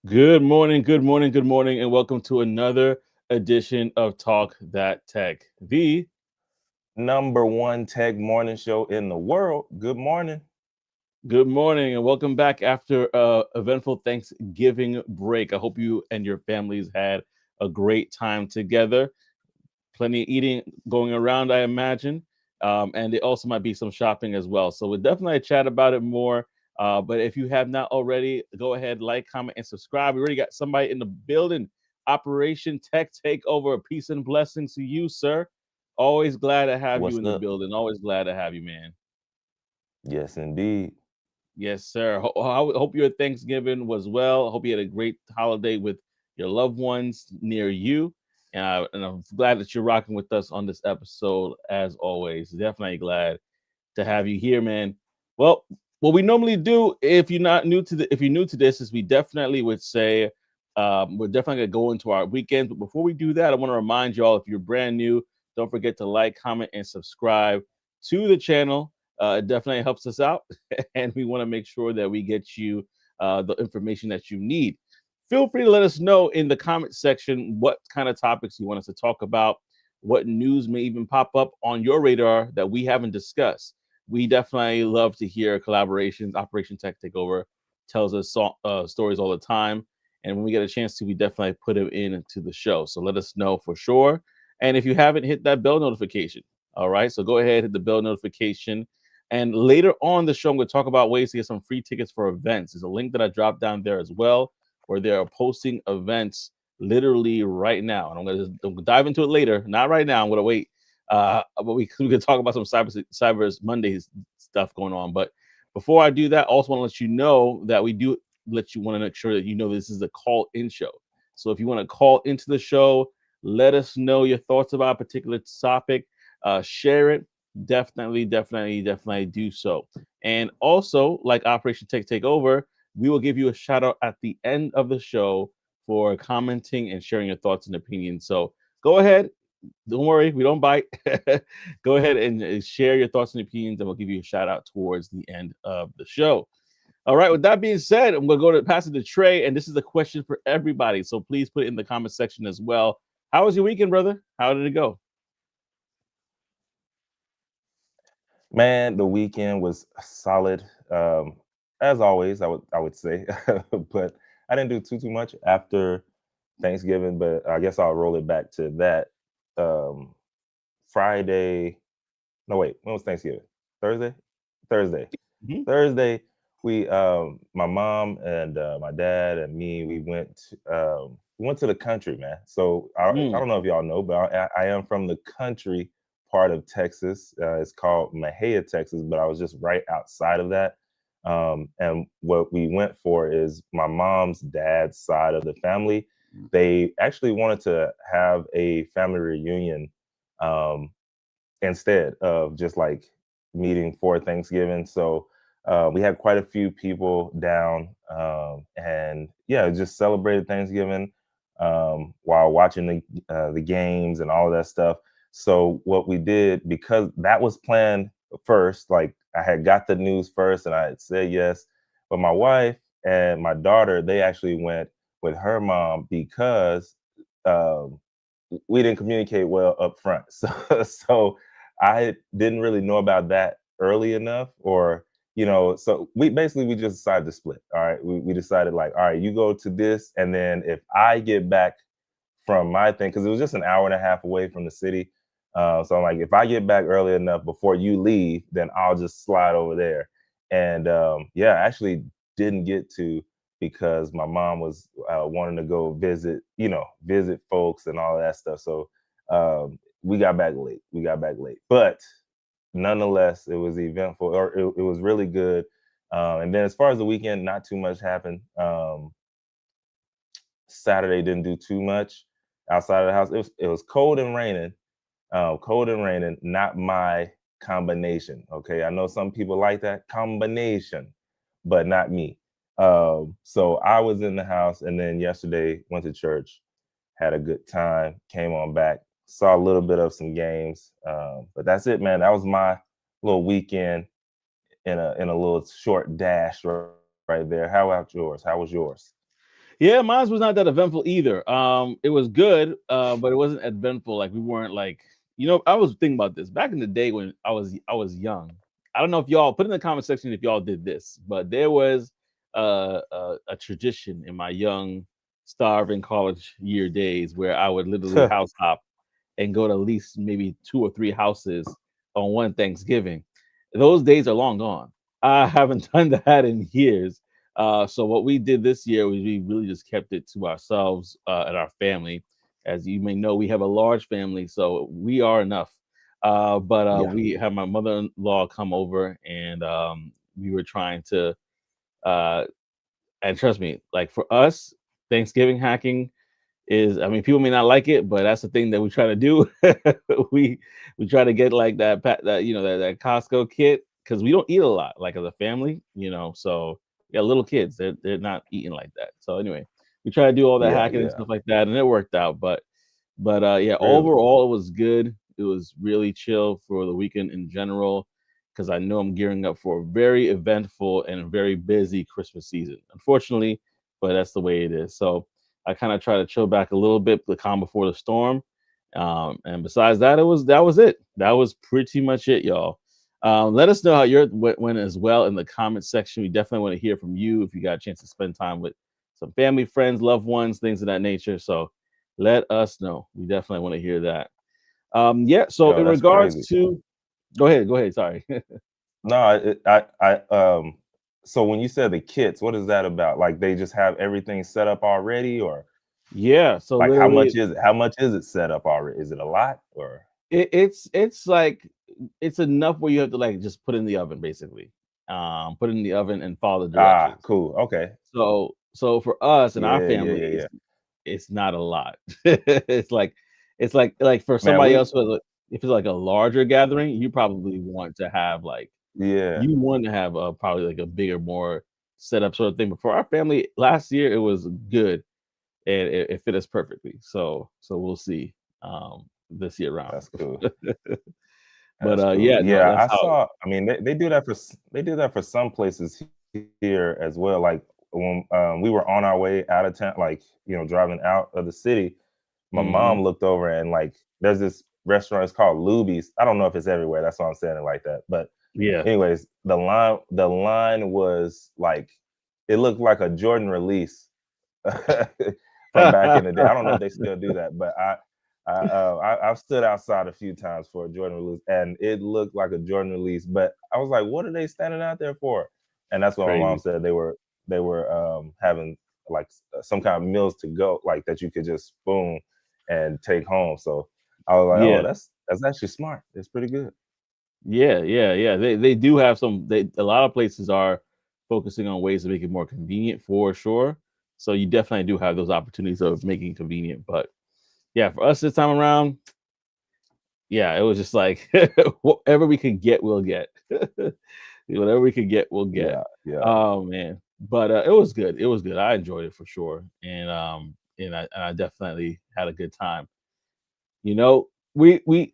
Good morning, good morning, good morning, and welcome to another edition of Talk That Tech. The Number one tech morning show in the world. Good morning. Good morning, and welcome back after a eventful Thanksgiving break. I hope you and your families had a great time together. Plenty of eating going around, I imagine. And there also might be some shopping as well. So we'll definitely chat about it more. But if you have not already, go ahead, like, comment, and subscribe. We already got somebody in the building. Operation Tech Takeover. Peace and blessings to you, sir. Always glad to have you What's in the up? building. Always glad to have you, man. Yes, indeed. Yes, sir. Hope your Thanksgiving was well. Hope you had a great holiday with your loved ones near you. And I'm glad that you're rocking with us on this episode, as always. Definitely glad to have you here, man. Well, what we normally do, if you're new to this, is we definitely would say we're definitely gonna go into our weekends. But before we do that, I want to remind y'all, if you're brand new, don't forget to like, comment, and subscribe to the channel. It definitely helps us out, and we want to make sure that we get you the information that you need. Feel free to let us know in the comment section what kind of topics you want us to talk about, what news may even pop up on your radar that we haven't discussed. We definitely love to hear collaborations. Operation Tech Takeover tells us stories all the time. And when we get a chance to, we definitely put them into the show. So let us know for sure. And if you haven't, hit that bell notification. All right. So go ahead, hit the bell notification. And later on the show, I'm going to talk about ways to get some free tickets for events. There's a link that I dropped down there as well, where they are posting events literally right now. And I'm going to dive into it later. Not right now. I'm going to wait. But we can talk about some Cyber Mondays stuff going on. But before I do that, I also want to let you know that we do want to make sure that you know this is a call in show. So if you want to call into the show, let us know your thoughts about a particular topic, share it. Definitely do so. And also, like Operation Tech Takeover, we will give you a shout out at the end of the show for commenting and sharing your thoughts and opinions. So go ahead. Don't worry, we don't bite. Go ahead and share your thoughts and opinions, and we'll give you a shout out towards the end of the show. All right, with that being said, I'm going to go to pass it to Trey, and this is a question for everybody. So please put it in the comment section as well. How was your weekend, brother? How did it go? Man, the weekend was solid. As always, I would say, but I didn't do too much after Thanksgiving. But I guess I'll roll it back to that. Um, Friday. No, wait. When was Thanksgiving? Thursday. Thursday. Mhm. Thursday. My mom and my dad and me, we went to the country, man. So I Mm. don't know if y'all know, but I am from the country part of Texas. It's called Mahia, Texas, but I was just right outside of that. And what we went for is my mom's dad's side of the family. They actually wanted to have a family reunion um, instead of just like meeting for Thanksgiving. So we had quite a few people down, and yeah, just celebrated Thanksgiving while watching the games and all of that stuff. So what we did, because that was planned first, like I had got the news first, and I had said yes, but my wife and my daughter, they actually went with her mom because um, we didn't communicate well up front. So I didn't really know about that early enough, or so we just decided to split. All right, we decided like, all right, you go to this, and then if I get back from my thing, because it was just an hour and a half away from the city. So I'm like, if I get back early enough before you leave, then I'll just slide over there. And yeah, I actually didn't get to because my mom was wanting to go visit folks and all that stuff. So we got back late. But nonetheless, it was eventful, or it was really good. And then as far as the weekend, not too much happened. Saturday didn't do too much outside of the house. It was cold and raining. Cold and raining, not my combination. Okay, I know some people like that combination, but not me. So I was in the house, and then yesterday went to church, had a good time, came on back, saw a little bit of some games, but that's it, man. That was my little weekend in a little short dash right there. How about yours? How was yours? Yeah, mine was not that eventful either. It was good, but it wasn't eventful. Like we weren't like, I was thinking about this back in the day when I was young. I don't know if y'all put in the comment section if y'all did this, but there was a tradition in my young, starving college year days where I would literally house hop and go to at least maybe two or three houses on one Thanksgiving. Those days are long gone. I haven't done that in years. So what we did this year was we really just kept it to ourselves and our family. As you may know, we have a large family, so we are enough. But Yeah. we had my mother-in-law come over, and we were trying to. Uh, and trust me, like for us, Thanksgiving hacking is, I mean, people may not like it, but that's the thing that we try to do. we we try to get like that Costco kit because we don't eat a lot, like as a family, So yeah, little kids, they're not eating like that. So anyway, we try to do all that Yeah. hacking and Yeah. stuff like that, and it worked out. But yeah, Really. overall it was good. It was really chill for the weekend in general because I know I'm gearing up for a very eventful and very busy Christmas season. Unfortunately, but that's the way it is. So I kind of try to chill back a little bit, the calm before the storm. And besides that, that was it. That was pretty much it, y'all. Let us know how your went as well in the comment section. We definitely want to hear from you if you got a chance to spend time with some family, friends, loved ones, things of that nature. So let us know. We definitely want to hear that. Yeah. So Yo, in that's regards crazy. to, go ahead. Sorry. No, so when you said the kits, what is that about? Like they just have everything set up already, or Yeah. So like how much literally, is it? How much is it set up already? Is it a lot or it's like it's enough where you have to like just put in the oven basically. Put it in the oven and follow the directions. cool. Okay. So for us and our Yeah, yeah, family, yeah, yeah. it's not a lot. It's like for Man, somebody else if it's like a larger gathering, you probably yeah, want to have a probably like a bigger, more set up sort of thing. But for our family, last year it was good and it fit us perfectly. So we'll see this year round. that's cool. But That's cool. yeah, no, Yeah, that's I how. saw. I mean, they do that for they do that for some places here as well. Like when we were on our way out of town, like driving out of the city, my Mhm. mom looked over and like there's this restaurant. It's called Luby's. I don't know if it's everywhere. That's why I'm saying it like that. But Yeah. anyways, the line was like it looked like a Jordan release from back in the day. I don't know if they still do that, but I've stood outside a few times for a Jordan release, and it looked like a Jordan release. But I was like, "What are they standing out there for?" And that's what my mom Crazy. said they were having like some kind of meals to go, like that you could just spoon and take home. So I was like, "Oh, Yeah. that's actually smart. It's pretty good." Yeah. They do have a lot of places are focusing on ways to make it more convenient for sure. So you definitely do have those opportunities of making it convenient. But yeah, for us this time around, yeah, it was just like whatever we could get, we'll get. Whatever we could get, we'll get. Yeah, yeah. Oh man. But it was good. It was good. I enjoyed it for sure. And I definitely had a good time. We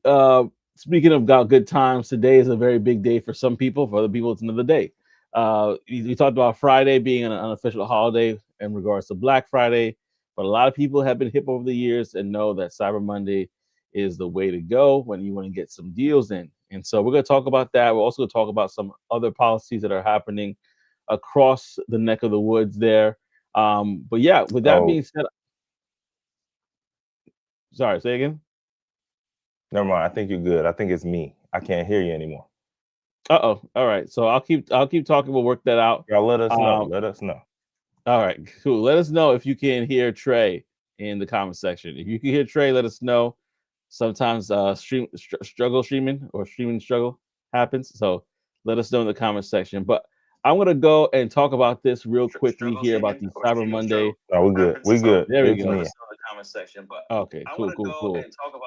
speaking of got good times, today is a very big day for some people. For other people, it's another day. We talked about Friday being an unofficial holiday in regards to Black Friday, but a lot of people have been hip over the years and know that Cyber Monday is the way to go when you want to get some deals in. And so we're going to talk about that. We're also going to talk about some other policies that are happening across the neck of the woods there. But yeah, with that Oh, being said, sorry, say again. never mind. I think you're good. I think it's me. I can't hear you anymore. Uh-oh. All right. So I'll keep talking. We'll work that out. Y'all let us know. Um, Let us know. all right, cool. Let us know if you can hear Trey in the comment section. If you can hear Trey, let us know. Sometimes struggle streaming or streaming struggle happens. So let us know in the comment section. But I'm gonna go and talk about this real quickly here about the Cyber Monday. No, we good. We good. There we It's go. me. Okay, cool.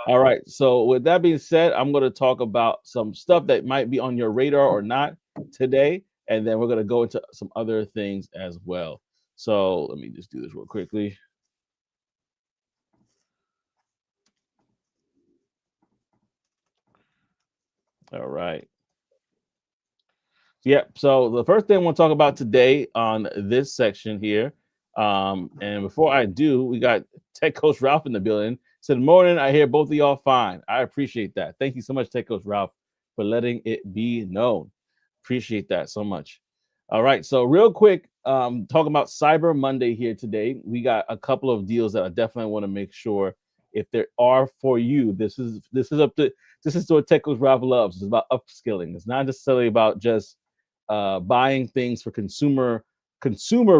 All right. So with that being said, I'm going to talk about some stuff that might be on your radar or not today, and then we're going to go into some other things as well. So let me just do this real quickly. All right. Yep. So the first thing I want to talk about today on this section here And before I do, we got Tech Coach Ralph in the building. Said, morning, I hear both of y'all fine. I appreciate that. Thank you so much, Tech Coach Ralph, for letting it be known. Appreciate that so much. All right, so real quick, talking about Cyber Monday here today. We got a couple of deals that I definitely want to make sure if there are for you. This is what Tech Coach Ralph loves. It's about upskilling. It's not necessarily about just buying things for consumer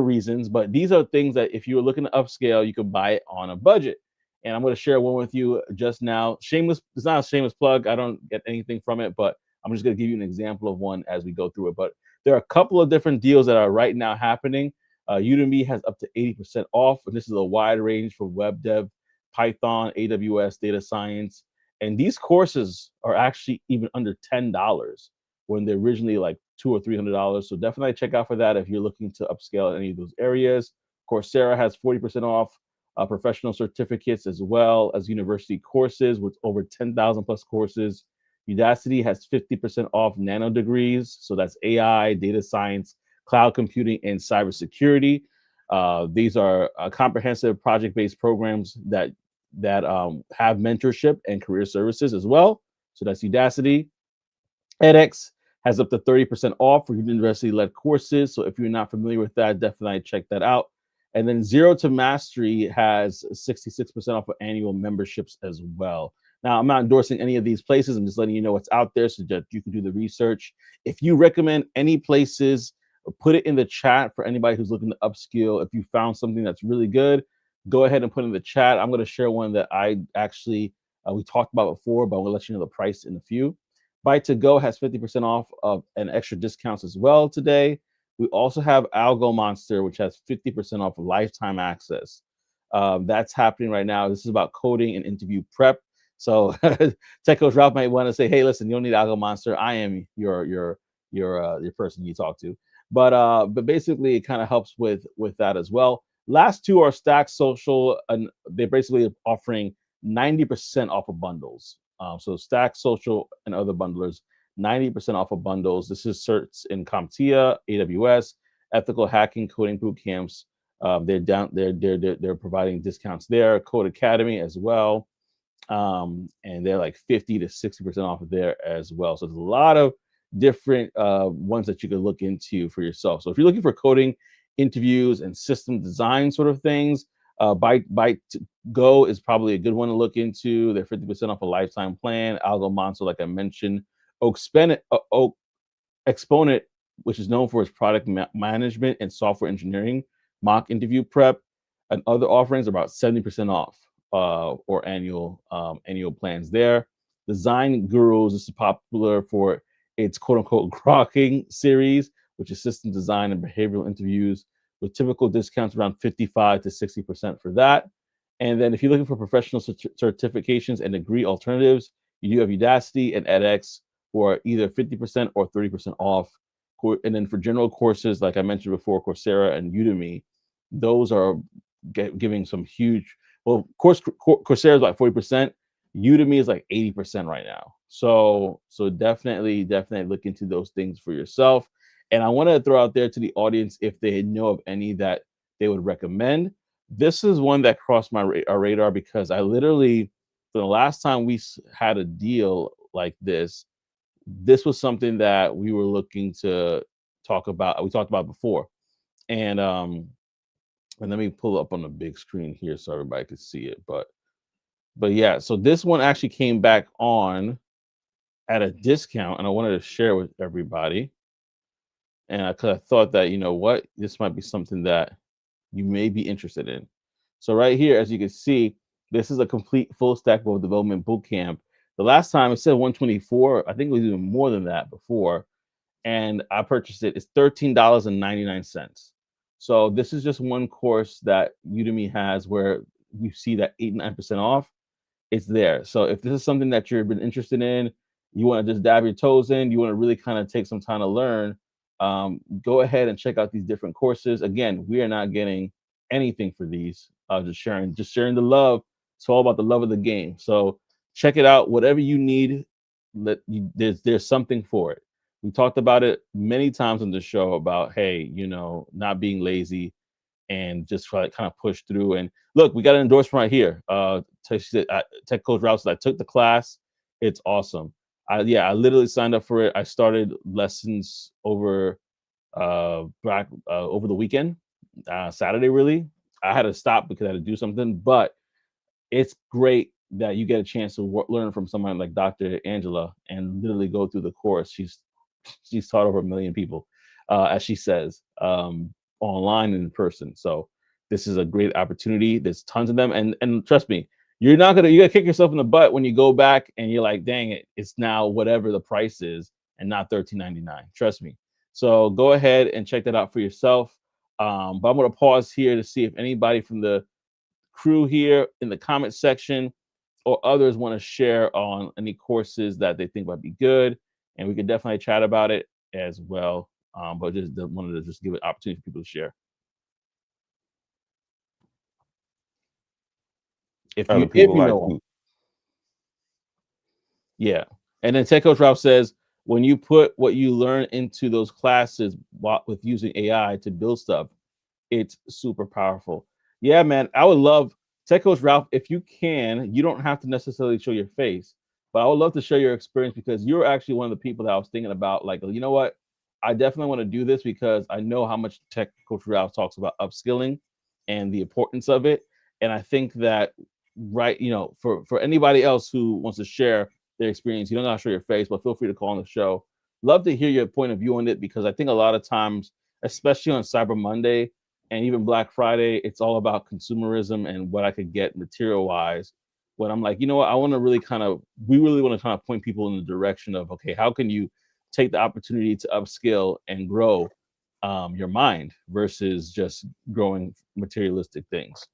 reasons, but these are things that if you're looking to upscale, you can buy it on a budget. And I'm going to share one with you just now. Shameless, it's not a shameless plug. I don't get anything from it, but I'm just going to give you an example of one as we go through it. But there are a couple of different deals that are right now happening. Udemy has up to 80% off, and this is a wide range for web dev, Python, AWS, data science. And these courses are actually even under $10 when they're originally like $200 or $300. So definitely check out for that if you're looking to upscale in any of those areas. Coursera has 40% off professional certificates as well as university courses with over 10,000 plus courses. Udacity has 50% off nano degrees. So that's AI, data science, cloud computing, and cybersecurity. These are comprehensive project-based programs that have mentorship and career services as well. So that's Udacity. edX has up to 30% off for university-led courses. So if you're not familiar with that, definitely check that out. And then Zero to Mastery has 66% off of annual memberships as well. Now, I'm not endorsing any of these places. I'm just letting you know what's out there so that you can do the research. If you recommend any places, put it in the chat for anybody who's looking to upskill. If you found something that's really good, go ahead and put in the chat. I'm going to share one that I actually we talked about before, but I'm going to let you know the price in a few. Byte to Go has 50% off of and extra discounts as well today. We also have Algo Monster, which has 50% off lifetime access. That's happening right now. This is about coding and interview prep. So Tech Coach Ralph might want to say, "Hey, listen, you don't need Algo Monster. I am your person you talk to." But basically, it kind of helps with that as well. Last two are Stack Social, and they're basically offering 90% off of bundles. So Stack Social and other bundlers, 90% off of bundles. This is certs in CompTIA, AWS, ethical hacking, coding boot camps. They're providing discounts there. Code Academy as well, and they're like 50 to 60% off of there as well. So there's a lot of different ones that you could look into for yourself. So if you're looking for coding interviews and system design sort of things, Byte to Go is probably a good one to look into. They're 50% off a lifetime plan. Algo Monster, like I mentioned. Oak Exponent, which is known for its product management and software engineering, mock interview prep, and other offerings are about 70% off or annual plans there. Design Gurus is popular for its quote unquote grokking series, which is system design and behavioral interviews with typical discounts around 55 to 60% for that. And then if you're looking for professional certifications and degree alternatives, you do have Udacity and edX for either 50% or 30% off. And then for general courses, like I mentioned before, Coursera and Udemy, those are giving some huge, well, Coursera is like 40%. Udemy is like 80% right now. So definitely look into those things for yourself. And I want to throw out there to the audience if they know of any that they would recommend. This is one that crossed my radar because I literally, the last time we had a deal like this was something that we were looking to talk about. We talked about before, and let me pull up on the big screen here so everybody could see it. But yeah, so this one actually came back on at a discount, and I wanted to share with everybody. And I thought that, you know what, this might be something that you may be interested in. So right here, as you can see, this is a complete full stack web development bootcamp. The last time it said 124, I think it was even more than that before. And I purchased it. It's $13.99. So this is just one course that Udemy has where you see that 89% off. It's there. So if this is something that you've been interested in, you want to just dab your toes in, you want to really kind of take some time to learn, go ahead and check out these different courses. Again, we are not getting anything for these. Just sharing the love. It's all about the love of the game. So check it out. Whatever you need, there's something for it. We talked about it many times on the show about, hey, not being lazy. and just try to kind of push through. And look, we got an endorsement right here. Tech Coach Ralph said, I took the class. It's awesome. I literally signed up for it. I started lessons over over the weekend, Saturday really. I had to stop because I had to do something, but it's great that you get a chance to learn from someone like Dr. Angela and literally go through the course. She's taught over 1 million people, as she says, online and in person. So this is a great opportunity. There's tons of them, and trust me, you're gonna kick yourself in the butt when you go back and you're like, dang it, it's now whatever the price is and not $13.99. Trust me. So go ahead and check that out for yourself. But I'm gonna pause here to see if anybody from the crew here in the comment section or others want to share on any courses that they think might be good, and we could definitely chat about it as well. But just wanted to just give an opportunity for people to share. If you know them. Yeah. And then Tech Coach Ralph says, when you put what you learn into those classes with using AI to build stuff, it's super powerful. Yeah, man. I would love Tech Coach Ralph, if you can, you don't have to necessarily show your face, but I would love to share your experience because you're actually one of the people that I was thinking about. Like, you know what? I definitely want to do this because I know how much Tech Coach Ralph talks about upskilling and the importance of it. And I think that, right, for anybody else who wants to share their experience, you don't have to show your face, but feel free to call on the show. Love to hear your point of view on it because I think a lot of times, especially on Cyber Monday, and even Black Friday, it's all about consumerism and what I could get material wise. When I'm like, you know what, we really want to kind of point people in the direction of, okay, how can you take the opportunity to upskill and grow your mind versus just growing materialistic things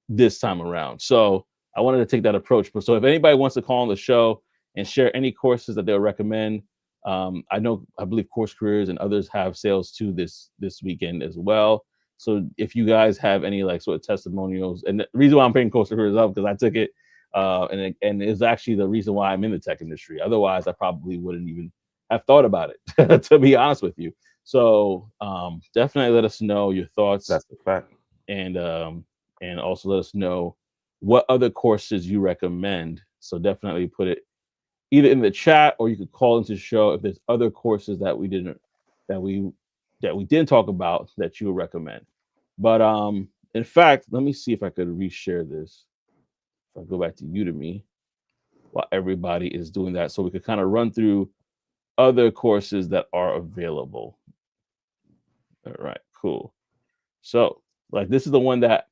this time around. So I wanted to take that approach. But so if anybody wants to call on the show and share any courses that they'll recommend, I believe Course Careers and others have sales too this weekend as well. So if you guys have any like sort of testimonials, and the reason why I'm paying Course Careers up because I took it, and it's actually the reason why I'm in the tech industry. Otherwise, I probably wouldn't even have thought about it, to be honest with you. So definitely let us know your thoughts. That's a fact. And also let us know what other courses you recommend. So definitely put it either in the chat or you could call into the show if there's other courses that we didn't talk about that you would recommend. But in fact, let me see if I could reshare this. If I go back to Udemy while everybody is doing that, so we could kind of run through other courses that are available. All right, cool. So like this is the one that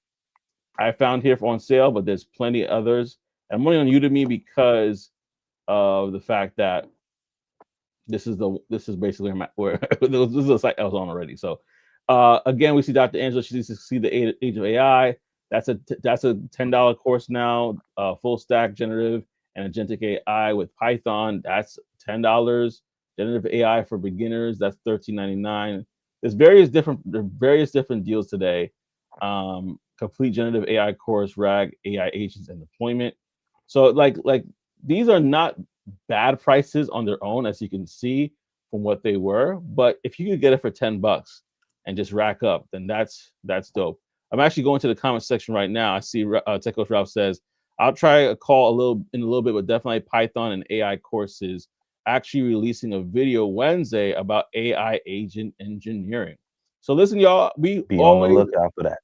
I found here on sale, but there's plenty of others. I'm only on Udemy because of the fact that this is basically where this is a site I was on already. So again, we see Dr. Angela. She needs to see the age of AI. That's a $10 course now. Full stack generative and agentic AI with Python. That's $10. Generative AI for beginners. That's $13.99. There's various different deals today. Complete generative AI course, RAG, AI agents and deployment. So like these are not bad prices on their own, as you can see from what they were. But if you could get it for $10 and just rack up, then that's dope. I'm actually going to the comment section right now. I see Tech Coach Ralph says, I'll try a call in a little bit, but definitely Python and AI courses. Actually releasing a video Wednesday about AI agent engineering. So listen, y'all, be on the lookout for that.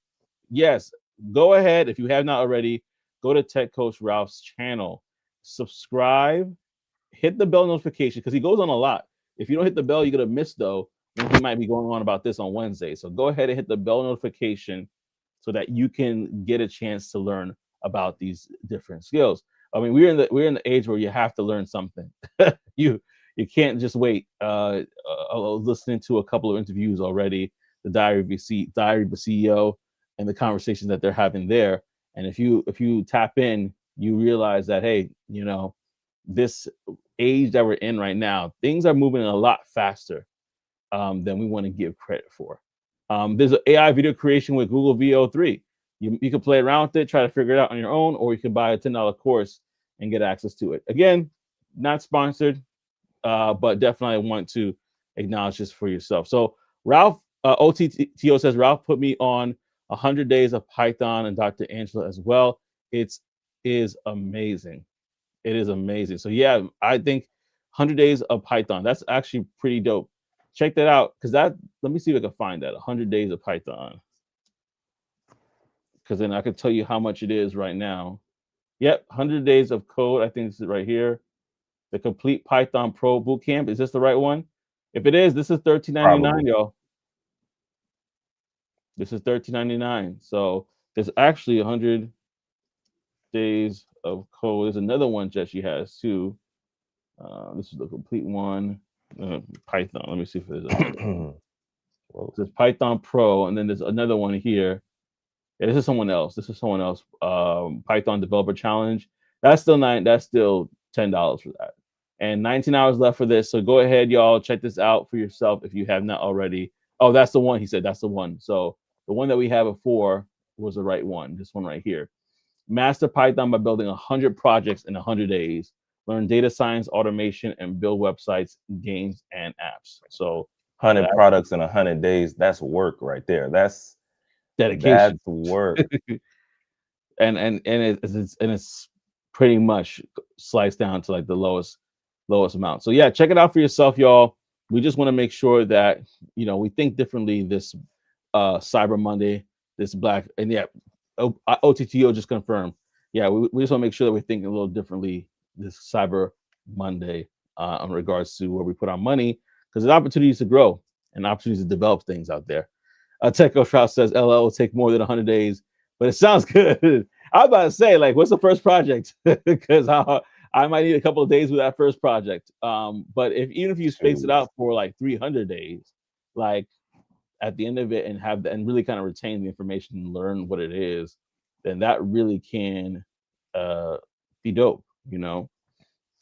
Yes, go ahead. If you have not already, go to Tech Coach Ralph's channel, subscribe, hit the bell notification because he goes on a lot. If you don't hit the bell, you're going to miss, though, when he might be going on about this on Wednesday. So go ahead and hit the bell notification so that you can get a chance to learn about these different skills. I mean, we're in the age where you have to learn something. you can't just wait. I was listening to a couple of interviews already, the Diary of a CEO, and the conversations that they're having there. And if you tap in, you realize that, hey, this age that we're in right now, things are moving a lot faster than we want to give credit for. There's an AI video creation with Google VO3. You can play around with it, try to figure it out on your own, or you can buy a $10 course and get access to it. Again, not sponsored, but definitely want to acknowledge this for yourself. So Ralph, OTTO says Ralph put me on 100 days of Python and Dr. Angela as well. It's is amazing. It is amazing. So yeah, I think 100 days of Python. That's actually pretty dope. Check that out because that. Let me see if I can find that 100 days of Python because then I can tell you how much it is right now. Yep, 100 days of code. I think this is right here. The complete Python Pro Bootcamp. Is this the right one? If it is, this is $13.99, Probably. y'all. This is $13.99. So there's actually 100 days of code. There's another one that she has too. This is the complete one. Python. Let me see if there's another one. There's Python Pro, and then there's another one here. Yeah, this is someone else. This is someone else. Python Developer Challenge. That's still $10 for that. And 19 hours left for this. So go ahead, y'all. Check this out for yourself if you have not already. Oh, that's the one. He said that's the one. So the one that we had before was the right one. This one right here. Master Python by building 100 projects in 100 days. Learn data science, automation, and build websites, games, and apps. So 100 products in 100 days. That's work right there. That's dedication. That's work. and it's pretty much sliced down to like the lowest amount. So yeah, check it out for yourself, y'all. We just want to make sure that we think differently this Cyber Monday, this Black, and yeah, OTTO just confirmed. Yeah, we just want to make sure that we're thinking a little differently this Cyber Monday in regards to where we put our money, because there's opportunities to grow and opportunities to develop things out there. Techo Trout says LL will take more than 100 days, but it sounds good. I was about to say, like, what's the first project? Because I might need a couple of days with that first project. But even if you space it out for like 300 days, like at the end of it, and really kind of retain the information and learn what it is, then that really can be dope.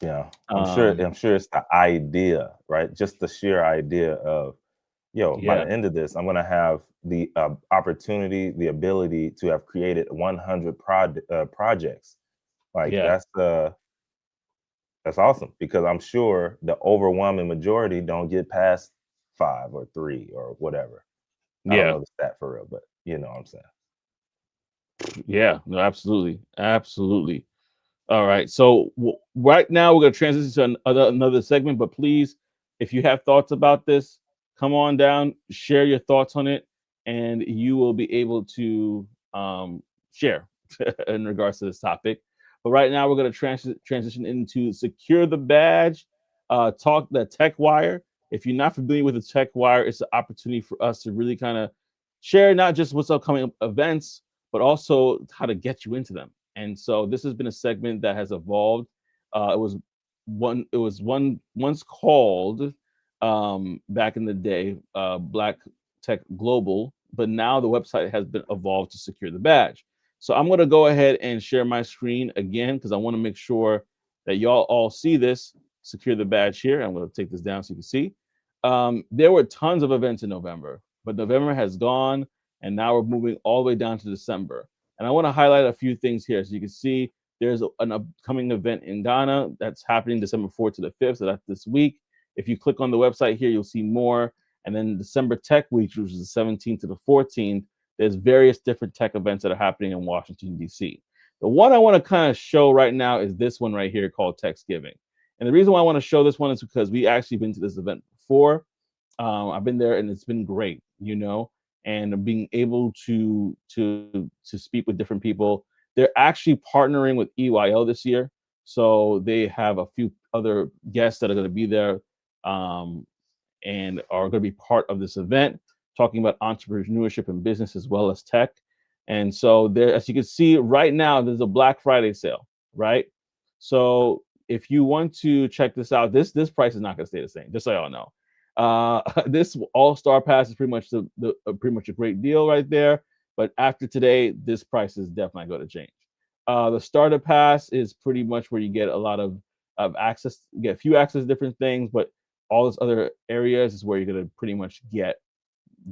Yeah, I'm sure it's the idea, right? Just the sheer idea of, by the end of this, I'm going to have the opportunity, the ability to have created 100 projects. Like that's awesome, because I'm sure the overwhelming majority don't get past 5 or 3 or whatever. I don't know the stat for real, but you know what I'm saying. Yeah, no, absolutely. Absolutely. All right. So right now we're going to transition to another segment, but please, if you have thoughts about this, come on down, share your thoughts on it, and you will be able to share in regards to this topic. But right now we're going to transition into Secure the Badge, talk the Tech Wire. If you're not familiar with the Tech Wire, it's an opportunity for us to really kind of share not just what's upcoming events, but also how to get you into them. And so this has been a segment that has evolved. It was once called back in the day Black Tech Global, but now the website has been evolved to Secure the Badge. So I'm going to go ahead and share my screen again because I want to make sure that y'all all see this. Secure the Badge here. I'm going to take this down so you can see. There were tons of events in November, but November has gone, and now we're moving all the way down to December. And I want to highlight a few things here. So you can see there's an upcoming event in Ghana that's happening December 4th to the 5th. So that's this week. If you click on the website here, you'll see more. And then December Tech Week, which is the 17th to the 14th, there's various different tech events that are happening in Washington, D.C. The one I want to kind of show right now is this one right here called Techsgiving. And the reason why I want to show this one is because we actually been to this event before. I've been there and it's been great, and being able to speak with different people. They're actually partnering with EYO this year, so they have a few other guests that are going to be there and are going to be part of this event, talking about entrepreneurship and business as well as tech. And so there, as you can see right now, there's a Black Friday sale, right? So if you want to check this out, this price is not going to stay the same, just so y'all know. This All-Star Pass is pretty much pretty much a great deal right there. But after today, this price is definitely going to change. The Starter Pass is pretty much where you get a lot of access, you get a few access to different things, but all those other areas is where you're going to pretty much get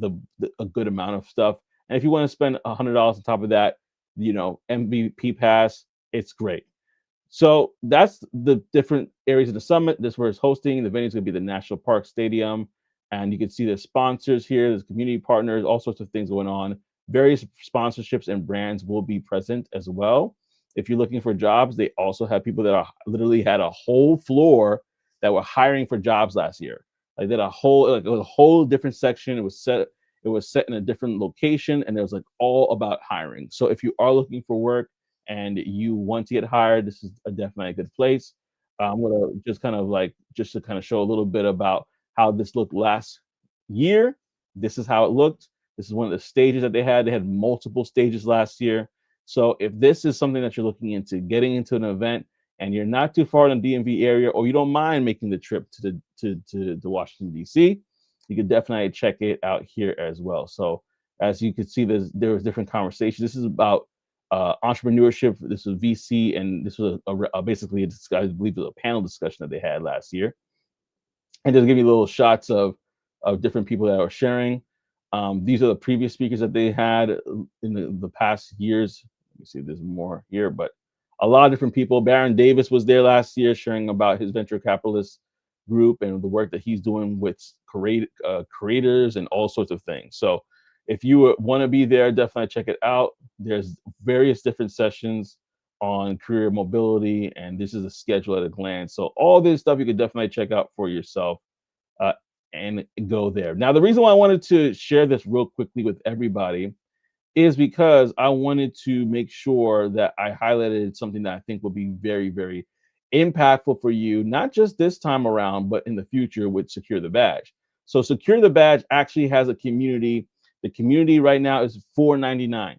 a good amount of stuff. And if you want to spend $100 on top of that, MVP Pass, it's great. So that's the different areas of the summit. This is where it's hosting. The venue is going to be the National Park Stadium. And you can see there's sponsors here, there's community partners, all sorts of things going on. Various sponsorships and brands will be present as well. If you're looking for jobs, they also have people that are literally had a whole floor that were hiring for jobs last year. Like they had a whole like a whole different section. It was set in a different location, and it was like all about hiring. So if you are looking for work and you want to get hired, this is definitely a good place. I'm gonna just to kind of show a little bit about how this looked last year. This is how it looked. This is one of the stages that they had. They had multiple stages last year. So if this is something that you're looking into, getting into an event, and you're not too far in the DMV area, or you don't mind making the trip to Washington D.C., you could definitely check it out here as well. So as you can see, there was different conversations. This is about entrepreneurship. This was VC, and this was basically I believe it was a panel discussion that they had last year, and just give you little shots of different people that are sharing. These are the previous speakers that they had in the past years. Let me see if there's more here, but a lot of different people. Baron Davis was there last year sharing about his venture capitalist group and the work that he's doing with creators and all sorts of things. So if you want to be there, definitely check it out. There's various different sessions on career mobility, and this is a schedule at a glance. So all this stuff you could definitely check out for yourself uh, and go there. Now, the reason why I wanted to share this real quickly with everybody is because I wanted to make sure that I highlighted something that I think will be very, very impactful for you, not just this time around, but in the future with Secure the Badge. So Secure the Badge actually has a community. The community right now is $4.99,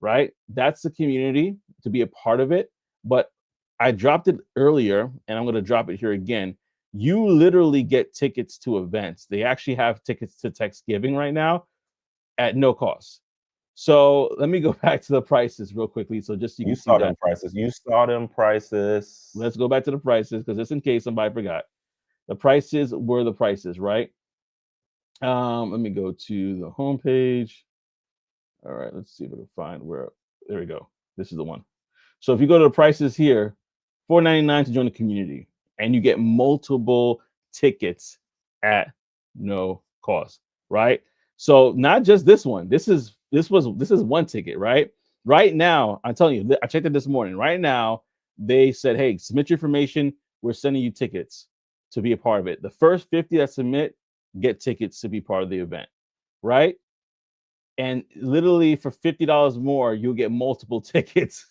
right? That's the community to be a part of it. But I dropped it earlier, and I'm going to drop it here again. You literally get tickets to events. They actually have tickets to Thanksgiving right now at no cost. So let me go back to the prices real quickly. So just so you You can see saw them that. prices. You saw them prices. Let's go back to the prices because just in case somebody forgot. The prices were the prices, right? Let me go to the homepage. All right, let's see if I can find where. There we go. This is the one. So if you go to the prices here, $4.99 to join the community, and you get multiple tickets at no cost, right? So not just this one. This is one ticket, right? Right now, I'm telling you, I checked it this morning. Right now, they said, "Hey, submit your information. We're sending you tickets to be a part of it. The first 50 that submit get tickets to be part of the event, right?" And literally for $50 more, you'll get multiple tickets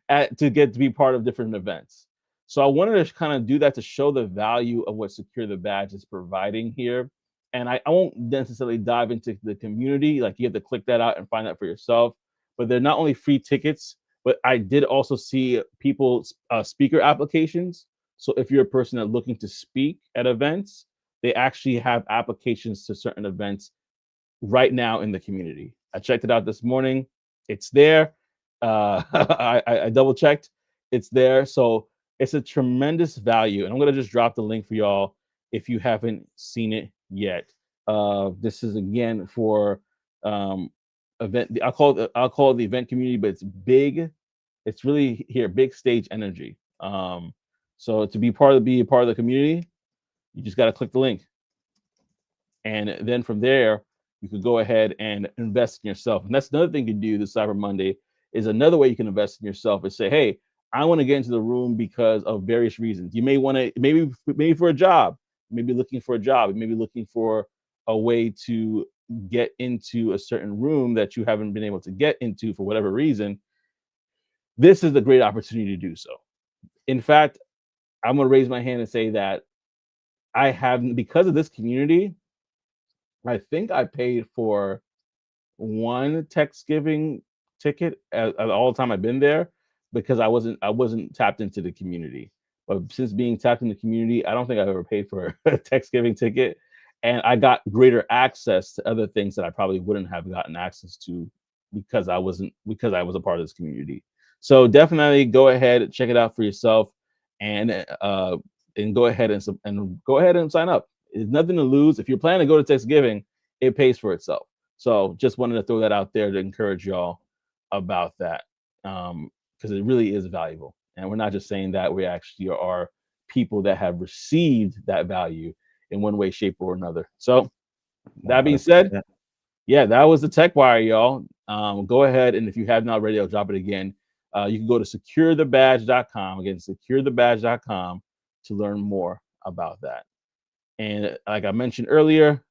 to get to be part of different events. So I wanted to kind of do that to show the value of what Secure the Badge is providing here. And I won't necessarily dive into the community, like you have to click that out and find that for yourself. But they're not only free tickets, but I did also see people's speaker applications. So if you're a person that's looking to speak at events, they actually have applications to certain events right now in the community. I checked it out this morning. It's there. I double checked. It's there. So it's a tremendous value. And I'm going to just drop the link for y'all if you haven't seen it yet. This is again for event. I'll call it the event community, but it's big. It's really here, big stage energy. So to be a part of the community, you just got to click the link. And then from there, you could go ahead and invest in yourself. And that's another thing you can do this Cyber Monday is another way you can invest in yourself is say, hey, I want to get into the room because of various reasons. You may want to, maybe for a job, maybe looking for a job, maybe looking for a way to get into a certain room that you haven't been able to get into for whatever reason. This is a great opportunity to do so. In fact, I'm going to raise my hand and say that I have, because of this community, I think I paid for one Thanksgiving ticket at all the time I've been there because I wasn't tapped into the community. But since being tapped in the community, I don't think I've ever paid for a Thanksgiving ticket, and I got greater access to other things that I probably wouldn't have gotten access to because I was a part of this community. So definitely go ahead, check it out for yourself, and go ahead and sign up. There's nothing to lose. If you're planning to go to Thanksgiving, it pays for itself. So just wanted to throw that out there to encourage y'all about that because it really is valuable. And we're not just saying that, we actually are people that have received that value in one way, shape, or another. So That being said, 100%. yeah, that was the Tech Wire, y'all. Go ahead, and if you have not already, I'll drop it again. You can go to securethebadge.com. Again, securethebadge.com to learn more about that. And like I mentioned earlier,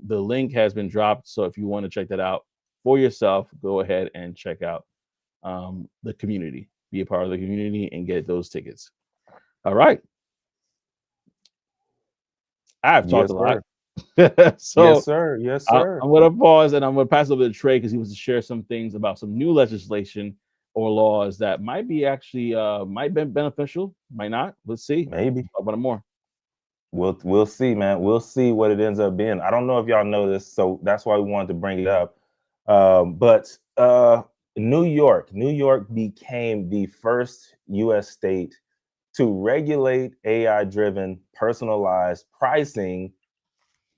the link has been dropped. So if you want to check that out for yourself, go ahead and check out the community, be a part of the community, and get those tickets. All right. I've talked Yes, a lot. sir. Yes, So sir. Yes, sir. I'm going to pause and I'm going to pass it over to Trey because he wants to share some things about some new legislation or laws that might be actually might be beneficial, might not. Let's see. Maybe. Talk about it more. We'll see, man. We'll see what it ends up being. I don't know if y'all know this, so that's why we wanted to bring it up. But New York became the first U.S. state to regulate AI-driven personalized pricing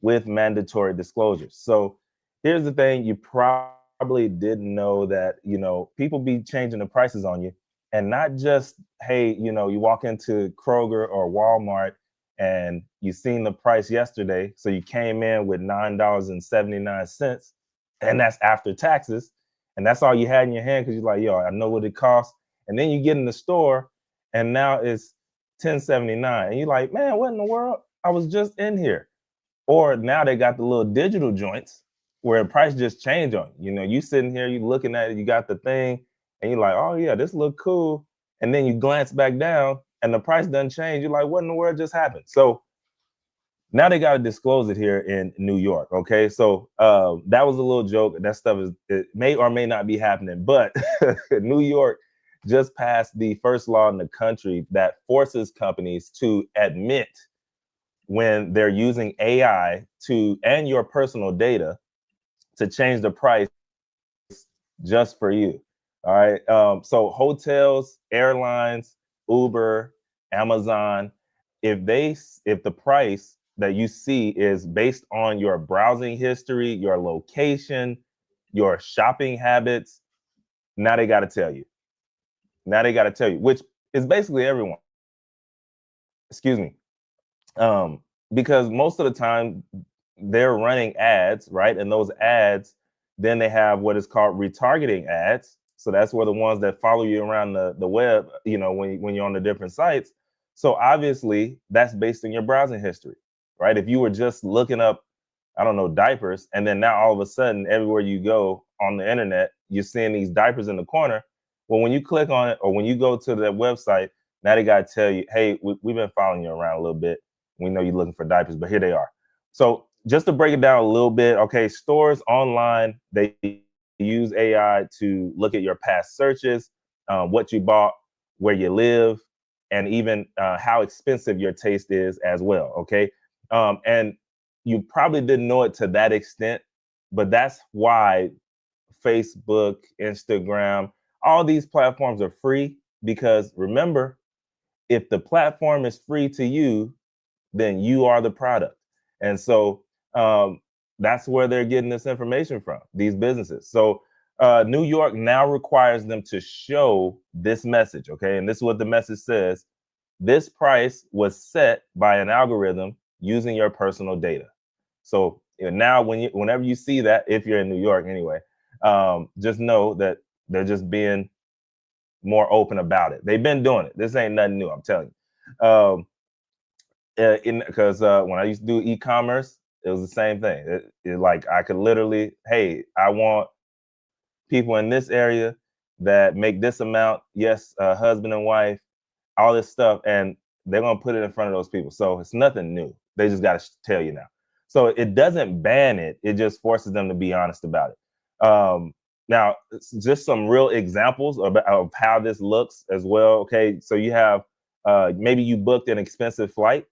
with mandatory disclosures. So here's the thing: you probably didn't know that people be changing the prices on you, and not just hey, you walk into Kroger or Walmart and you seen the price yesterday, so you came in with $9.79, and that's after taxes, and that's all you had in your hand because you're like, yo, I know what it costs, and then you get in the store, and now it's 10.79, and you're like, man, what in the world? I was just in here. Or now they got the little digital joints where the price just change on you. You sitting here, you looking at it, you got the thing, and you're like, oh yeah, this look cool. And then you glance back down and the price doesn't change. You're like, what in the world just happened? So now they got to disclose it here in New York. Okay. So that was a little joke. That stuff it may or may not be happening, but New York just passed the first law in the country that forces companies to admit when they're using AI and your personal data to change the price just for you. All right. So hotels, airlines, Uber, Amazon, if the price that you see is based on your browsing history, your location, your shopping habits, now they got to tell you. Now they got to tell you, which is basically everyone. Excuse me. Um, because most of the time they're running ads, right? And those ads, then they have what is called retargeting ads. So that's where the ones that follow you around the web, when you're on the different sites. So obviously that's based on your browsing history, right? If you were just looking up, I don't know, diapers, and then now all of a sudden, everywhere you go on the internet, you're seeing these diapers in the corner. Well, when you click on it or when you go to that website, now they got to tell you, hey, we've been following you around a little bit. We know you're looking for diapers, but here they are. So just to break it down a little bit, okay, stores online, they use AI to look at your past searches, what you bought, where you live, and even how expensive your taste is as well, okay? And you probably didn't know it to that extent, but that's why Facebook, Instagram, all these platforms are free because remember, if the platform is free to you, then you are the product. And so that's where they're getting this information from, these businesses. So New York now requires them to show this message, okay? And this is what the message says. This price was set by an algorithm using your personal data. So now whenever you see that, if you're in New York anyway, just know that they're just being more open about it. They've been doing it. This ain't nothing new, I'm telling you. Because when I used to do e-commerce, it was the same thing. Like I could literally, hey, I want people in this area that make this amount. Yes, husband and wife, all this stuff, and they're gonna put it in front of those people. So it's nothing new. They just got to tell you now. So it doesn't ban it. It just forces them to be honest about it. Now, just some real examples of how this looks as well. Okay, so you have maybe you booked an expensive flight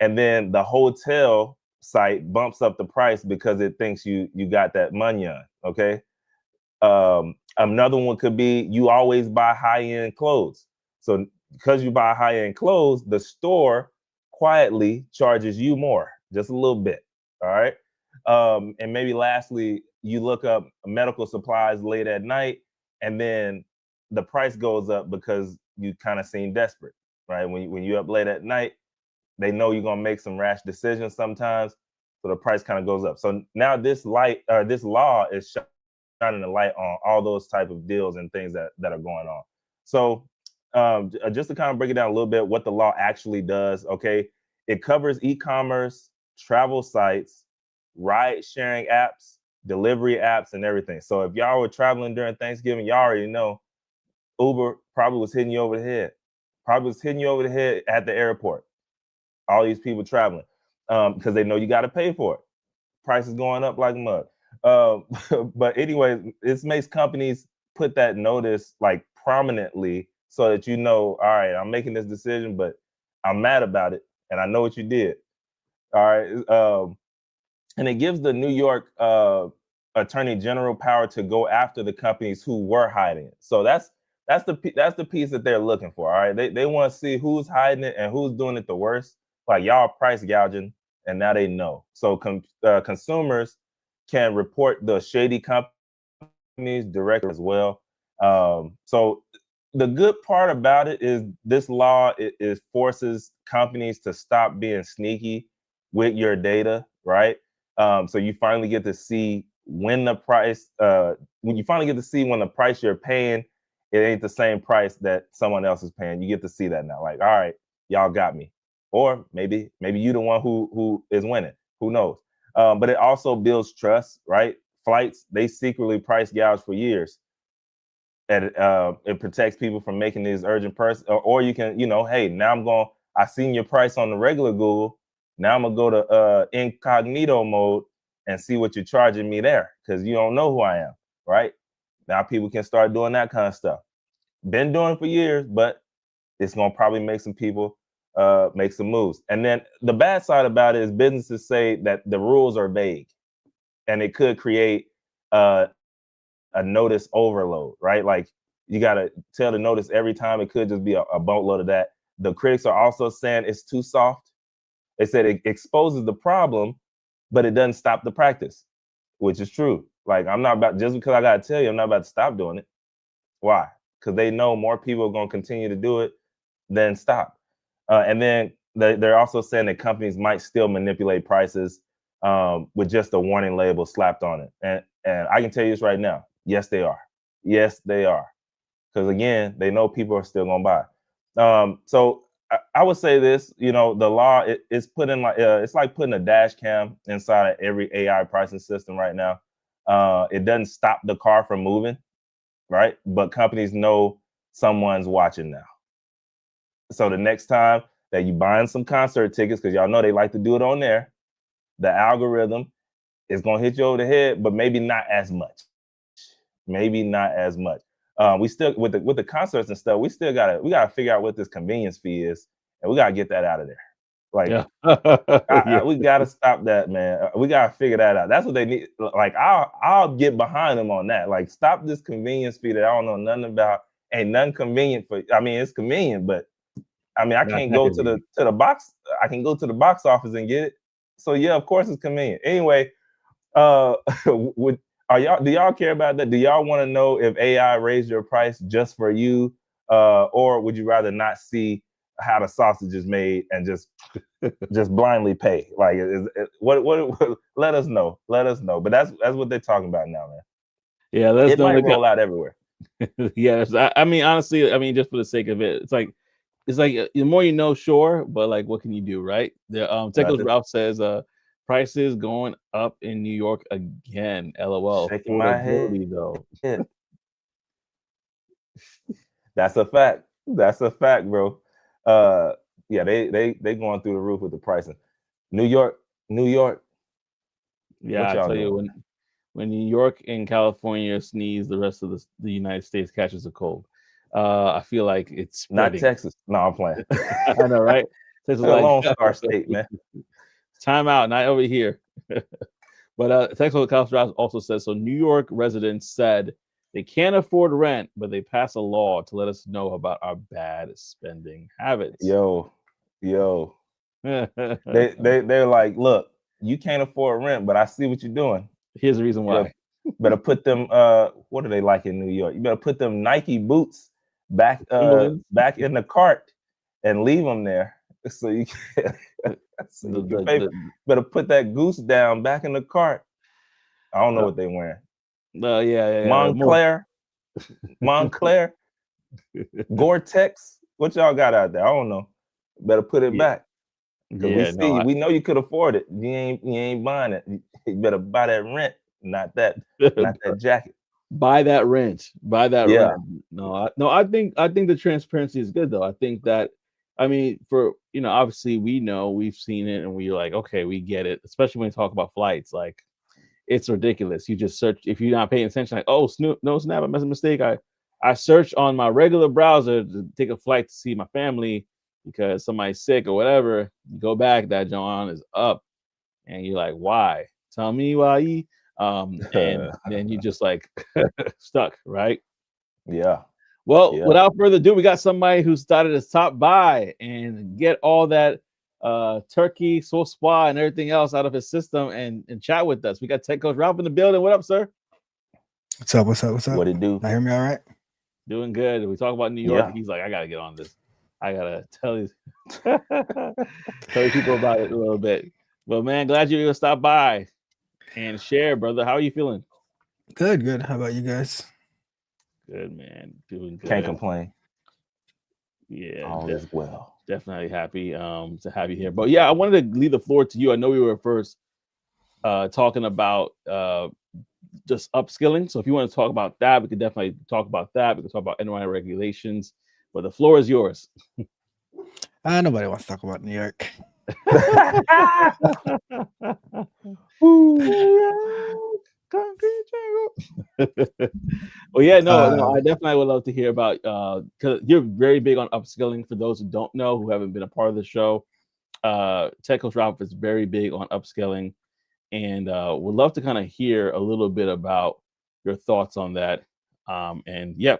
and then the hotel site bumps up the price because it thinks you got that money on. Okay. Another one could be you always buy high-end clothes. So because you buy high-end clothes, the store quietly charges you more, just a little bit. All right. And maybe lastly, you look up medical supplies late at night, and then the price goes up because you kind of seem desperate, right? When you're up late at night, they know you're gonna make some rash decisions sometimes. So the price kind of goes up. So now this law is shining a light on all those type of deals and things that are going on. So just to kind of break it down a little bit, what the law actually does, okay, it covers e-commerce, travel sites, ride sharing apps, delivery apps, and everything. So if y'all were traveling during Thanksgiving, y'all already know Uber probably was hitting you over the head. Probably was hitting you over the head at the airport. All these people traveling because they know you got to pay for it. Price is going up like mud. But anyway, this makes companies put that notice like prominently so that you know, all right, I'm making this decision, but I'm mad about it, and I know what you did. All right, and it gives the New York Attorney General power to go after the companies who were hiding it. So that's the piece that they're looking for. All right, they want to see who's hiding it and who's doing it the worst. Like y'all price gouging, and now they know. So consumers can report the shady companies directly as well. So the good part about it is this law it forces companies to stop being sneaky with your data, right? So you finally get to see when the price when the price you're paying, it ain't the same price that someone else is paying. You get to see that now. Like, all right, y'all got me. Or maybe you the one who is winning. Who knows? But it also builds trust, right? Flights, they secretly price gouge for years. And it protects people from making these urgent purchases. Or you can, hey, now I seen your price on the regular Google. Now I'm gonna go to incognito mode and see what you're charging me there, because you don't know who I am, right? Now people can start doing that kind of stuff. Been doing for years, but it's gonna probably make some people make some moves. And then the bad side about it is businesses say that the rules are vague, and it could create a notice overload, right? Like you got to tell the notice every time. It could just be a boatload of that. The critics are also saying it's too soft. They said it exposes the problem, but it doesn't stop the practice, which is true. Like I'm not about, just because I got to tell you, I'm not about to stop doing it. Why? Because they know more people are going to continue to do it than stop. And then they're also saying that companies might still manipulate prices with just a warning label slapped on it. And I can tell you this right now. Yes, they are. Yes, they are. Because again, they know people are still going to buy. So I would say this, the law it's put in like, it's like putting a dash cam inside of every AI pricing system right now. It doesn't stop the car from moving, right? But companies know someone's watching now. So the next time that you buying some concert tickets, because y'all know they like to do it on there, the algorithm is going to hit you over the head, but maybe not as much. Maybe not as much. We still with the concerts and stuff. We gotta figure out what this convenience fee is, and we gotta get that out of there. Like, yeah. We gotta stop that, man. We gotta figure that out. That's what they need. Like, I'll get behind them on that. Like, stop this convenience fee that I don't know nothing about. Ain't nothing convenient for. I mean, it's convenient, but I mean, I can't go to the box. I can go to the box office and get it. So yeah, of course it's convenient. Anyway, do y'all care about that? Do y'all want to know if AI raised your price just for you, or would you rather not see how the sausage is made and just blindly pay? Like, what? Let us know. Let us know. But that's what they're talking about now, man. Yeah, it might roll out everywhere. Yes, I mean, honestly, I mean, just for the sake of it, it's like the more you know, sure, but like, what can you do, right? Techos Ralph says, prices going up in New York again. LOL. Shaking my head. Though. That's a fact. That's a fact, bro. Yeah, they going through the roof with the pricing. New York. Yeah, I tell you, when New York and California sneeze, the rest of the United States catches a cold. I feel like it's spreading. Not Texas. No, I'm playing. I know, right? Texas is like Lone Star State, man. Time out, not over here. But Texas Ralph also says, so New York residents said they can't afford rent, but they pass a law to let us know about our bad spending habits. Yo. They're like, look, you can't afford rent, but I see what you're doing. Here's the reason why. Better put them, what are they like in New York? You better put them Nike boots back in the cart and leave them there. So you can So better put that goose down back in the cart. I don't know what they wearing. Montclair, Gore-Tex. What y'all got out there? I don't know. Better put it back. Because we know you could afford it. You ain't buying it. You better buy that rent, not that jacket. Buy that rent. Rent. No, I think the transparency is good though. I think that, I mean, for obviously we've seen it and we're like, okay, we get it. Especially when you talk about flights, like it's ridiculous. You just search if you're not paying attention, like, oh, no snap, I made a mistake. I searched on my regular browser to take a flight to see my family because somebody's sick or whatever. You go back, that John is up, and you're like, why? Tell me why. And then you just like stuck, right? Yeah. Well, without further ado, we got somebody who started to stop by and get all that turkey, sauce spa, and everything else out of his system and chat with us. We got Tech Coach Ralph in the building. What up, sir? What's up? What it do? I hear me all right? Doing good. We talk about New York. He's like, I gotta get on this. I gotta tell you people about it a little bit. Well, man, glad you were gonna stop by and share, brother. How are you feeling? Good. How about you guys? Good, man. Doing good. Can't complain. Yeah, all is well. Definitely happy to have you here. But yeah, I wanted to leave the floor to you. I know we were first talking about just upskilling. So if you want to talk about that, we could definitely talk about that. We can talk about NYI regulations. But the floor is yours. Nobody wants to talk about New York. Well, yeah, no, I definitely would love to hear about because you're very big on upskilling. For those who don't know, who haven't been a part of the show, Tech Coach Ralph is very big on upskilling, and would love to kind of hear a little bit about your thoughts on that. And yeah,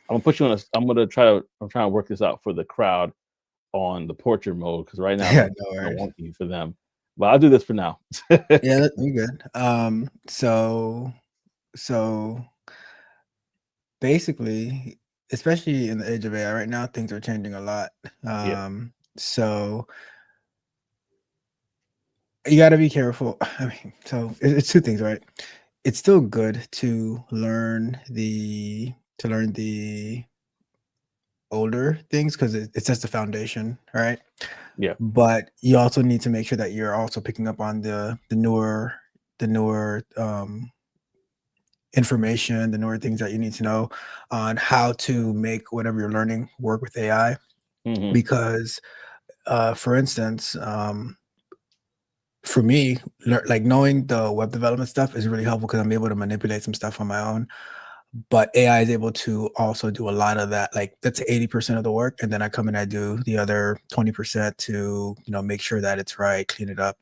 I'm gonna put you on. I'm trying to work this out for the crowd on the portrait mode because right now I'm wonky for them. But I'll do this for now. Yeah, you're good. So basically, especially in the age of AI right now, things are changing a lot. So you got to be careful. I mean, so it's two things, right? It's still good to learn the older things because it sets the foundation, right? Yeah. But you also need to make sure that you're also picking up on the newer information, the newer things that you need to know on how to make whatever you're learning work with AI. Mm-hmm. Because, for instance, for me, like knowing the web development stuff is really helpful because I'm able to manipulate some stuff on my own. But AI is able to also do a lot of that. Like that's 80% of the work, and then I come and I do the other 20% to make sure that it's right, clean it up.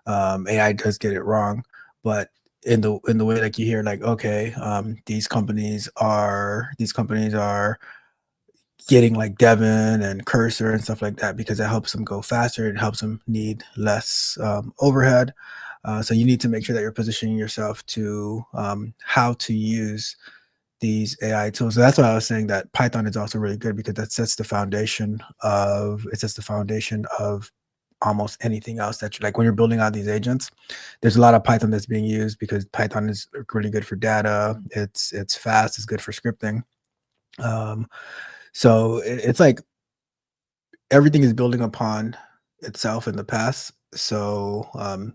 AI does get it wrong, but in the way like you hear like, okay, these companies are getting like Devin and Cursor and stuff like that because it helps them go faster. It helps them need less overhead. So you need to make sure that you're positioning yourself to how to use these AI tools. So that's why I was saying that Python is also really good because that sets the foundation of almost anything else that you like when you're building out these agents. There's a lot of Python that's being used because Python is really good for data. It's fast. It's good for scripting. So it's like everything is building upon itself in the past. So